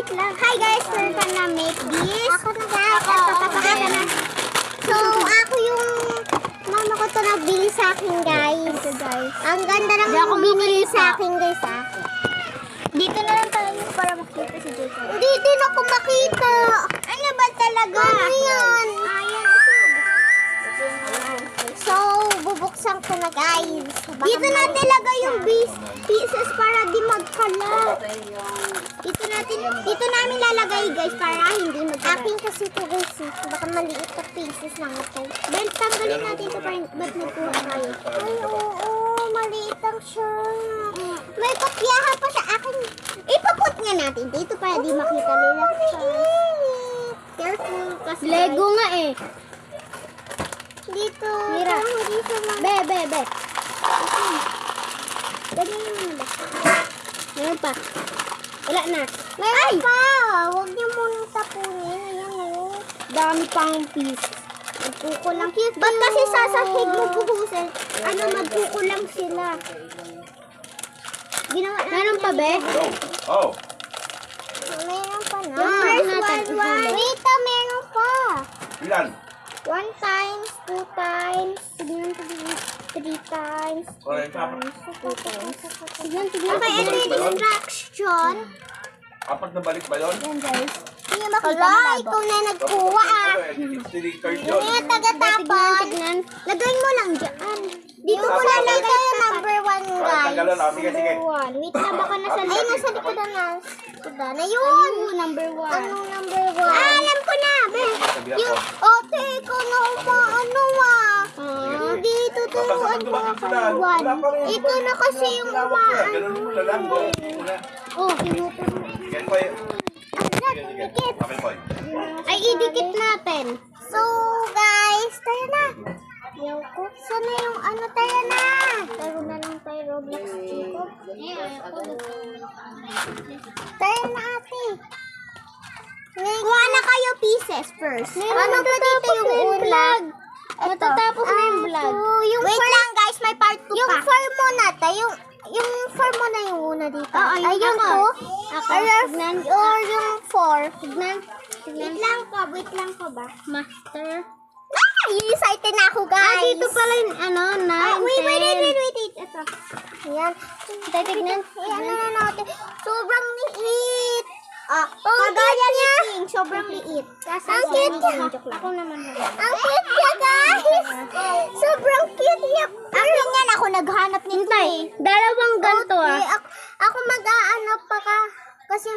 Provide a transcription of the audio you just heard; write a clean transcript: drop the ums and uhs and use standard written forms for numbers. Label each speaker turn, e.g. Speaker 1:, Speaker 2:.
Speaker 1: wait lang. Hi guys, we're gonna make this. Ako na guys. Papakita na. So, ako yung mama ko to nagbili sa akin guys. Ang ganda ng binili sa akin guys Dito na lang tayo para makita si Jacob. Hindi din ako makita. Ano ba talaga? Ano yan? So, bubuksan ko na guys. Dito natin lagay yung pieces para di magkalat. Dito namin lalagay guys para hindi magkalat. Akin kasi ito guys. Baka maliit na pieces lang ito. Ben, tanggalin natin ito para ba't nagkuha tayo? Ay, oo. Maliit lang siya. May kopyahan pa sa akin. Ipaput nga natin dito para di makita nila. Careful kasi.
Speaker 2: Lego nga eh.
Speaker 1: Dito.
Speaker 2: Mira. Be.
Speaker 1: Ganyan naman ba?
Speaker 2: Meron pa. Wala na.
Speaker 1: Meron pa. Huwag niyo munang tapunin. Ayan o.
Speaker 2: Dami pang piece.
Speaker 1: Magkukulang. Ba't kasi sasahig mo buhusin? Ano, magkukulang sila. Ginawa natin.
Speaker 2: Meron pa, be?
Speaker 3: Oh.
Speaker 1: Meron pa na.
Speaker 2: Yung first natin.
Speaker 1: Wait, meron pa.
Speaker 3: Ilan?
Speaker 1: 1 times, 2 times, 3 times, 4 times, 2 times.
Speaker 2: Tignan.
Speaker 1: Okay, ito yung instruction.
Speaker 3: Apat na balik ba yun?
Speaker 2: Yan, guys.
Speaker 1: Hindi makita. Ikaw na nagkuha
Speaker 3: Ano, 60 liters yun.
Speaker 1: Kaya taga-tapon.
Speaker 2: Tignan.
Speaker 1: Lagay mo lang dyan. Dito mo lalagay yung number 1 guys.
Speaker 3: Tanggalan, sige.
Speaker 1: Wait na, baka nasa likod. Ay, nasa likod na. Ayun.
Speaker 2: Ayun, number 1.
Speaker 1: Anong number 1? Alam ko na. Yung, ikaw na umaano dito to one. Ikaw na kasi yung umaano.
Speaker 3: Ganun mo na lang.
Speaker 1: Oh, pinutol.
Speaker 3: Sige, Poy.
Speaker 1: Dikit.
Speaker 3: Okay, Poy.
Speaker 1: Ay, idikit natin. So, guys, tayo na. Sana yung ano, tayo na. Tayo na lang tayo, Roblox dito. Tayo na, ate. Kuha na kayo pieces first. Ano ba dito yung vlog?
Speaker 2: Matatapos na yung vlog.
Speaker 1: Wait lang guys, may part 2 pa. Yung 4 muna, yung 4 muna yung una dito. Ay, yung 2. Or yung 4. Tignan. Wait lang ko ba?
Speaker 2: Master.
Speaker 1: Excited na ako guys.
Speaker 2: Dito pala yung 9,
Speaker 1: Wait. Ito. Ayan.
Speaker 2: Tignan.
Speaker 1: Ayan na natin. Sobrang liit. Kagaya niya. Sobrang liit. Ang cute niya.
Speaker 2: Ako naman.
Speaker 1: Ang cute niya guys. Sobrang cute niya. Akin yan. Ako naghanap nito
Speaker 2: Dalawang ganito
Speaker 1: Okay, ako mag-aanap pa ka. Kasi